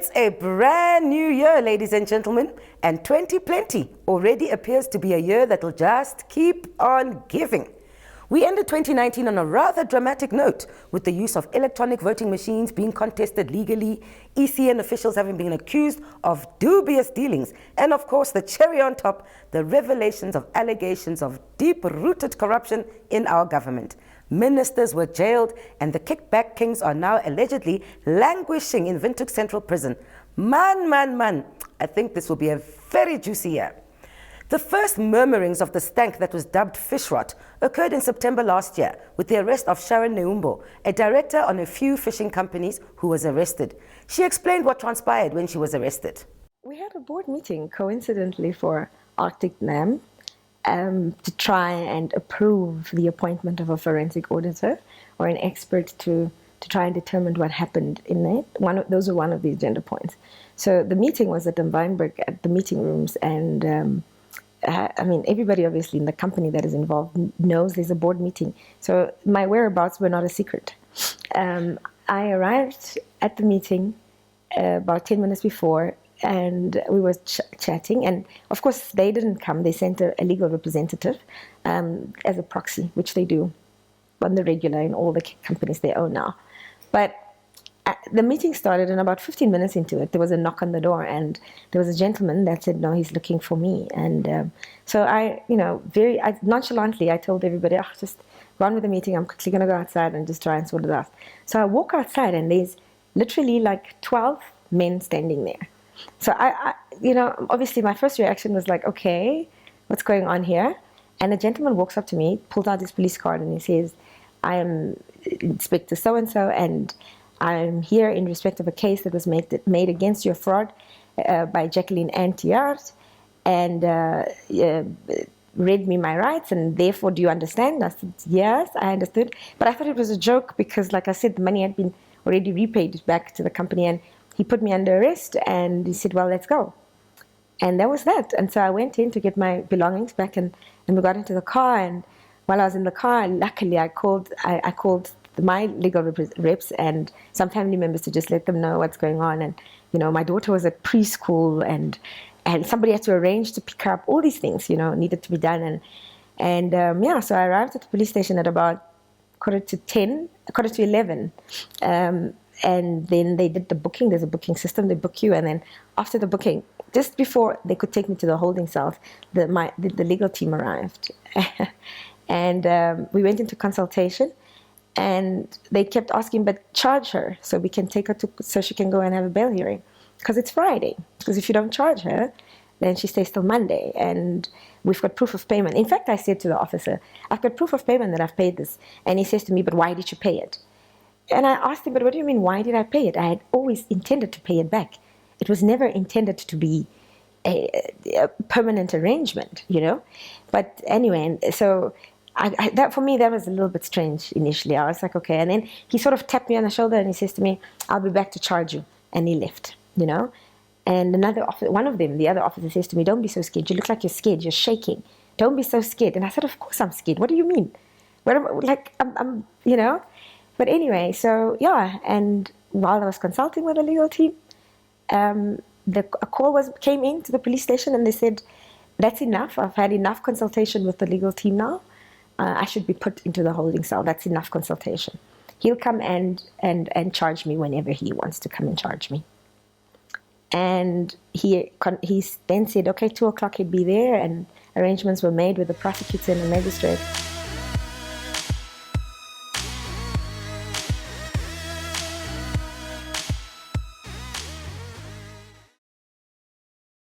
It's a brand new year, ladies and gentlemen, and 2020 already appears to be a year that will just keep on giving. We ended 2019 on a rather dramatic note, with the use of electronic voting machines being contested legally, ECN officials having been accused of dubious dealings, and of course the cherry on top, the revelations of allegations of deep-rooted corruption in our government. Ministers were jailed, and the kickback kings are now allegedly languishing in Windhoek Central Prison. Man, I think this will be a very juicy year. The first murmurings of the stank that was dubbed fish rot occurred in September last year with the arrest of Sharon Neumbo, a director on a few fishing companies who was arrested. She explained what transpired when she was arrested. We had a board meeting coincidentally for Arctic NAM to try and approve the appointment of a forensic auditor or an expert to try and determine what happened in it. Those are one of the agenda points. So the meeting was at the Weinberg at the meeting rooms, and everybody obviously in the company that is involved knows there's a board meeting. So my whereabouts were not a secret. I arrived at the meeting about 10 minutes before, and we were chatting. And of course, they didn't come. They sent a legal representative as a proxy, which they do on the regular in all the companies they own now. But the meeting started, and about 15 minutes into it, there was a knock on the door, and there was a gentleman that said, "No, he's looking for me." And so I nonchalantly, I told everybody, just go on with the meeting. I'm quickly going to go outside and just try and sort it out. So I walk outside, and there's literally like 12 men standing there. So obviously my first reaction was like, okay, what's going on here? And a gentleman walks up to me, pulls out his police card, and he says, "I am Inspector so-and-so, and I'm here in respect of a case that was made against your fraud by Jacqueline Antiart, and read me my rights, and therefore, do you understand?" I said, "Yes, I understood." But I thought it was a joke because, like I said, the money had been already repaid back to the company, and he put me under arrest, and he said, "Well, let's go." And that was that. And so I went in to get my belongings back, and we got into the car. And while I was in the car, luckily I called my legal reps and some family members to just let them know what's going on. And, my daughter was at preschool, and somebody had to arrange to pick her up. All these things, needed to be done. So I arrived at the police station at about 11. And then they did the booking. There's a booking system. They book you, and then after the booking, just before they could take me to the holding cell, the legal team arrived, and we went into consultation. And they kept asking, "But charge her so we can take her so she can go and have a bail hearing, because it's Friday. Because if you don't charge her, then she stays till Monday, and we've got proof of payment." In fact, I said to the officer, "I've got proof of payment that I've paid this." And he says to me, "But why did you pay it?" And I asked him, "But what do you mean, why did I pay it? I had always intended to pay it back. It was never intended to be a permanent arrangement, But anyway, and so that for me, that was a little bit strange initially. I was like, okay. And then he sort of tapped me on the shoulder and he says to me, "I'll be back to charge you." And he left, And the other officer says to me, "Don't be so scared. You look like you're scared. You're shaking. Don't be so scared." And I said, "Of course I'm scared. What do you mean? I'm But anyway, so yeah, and while I was consulting with the legal team, a call came in to the police station, and they said, "That's enough. I've had enough consultation with the legal team now. I should be put into the holding cell. That's enough consultation. He'll come and charge me whenever he wants to come and charge me." And he then said, okay, 2:00 he'd be there, and arrangements were made with the prosecutor and the magistrate.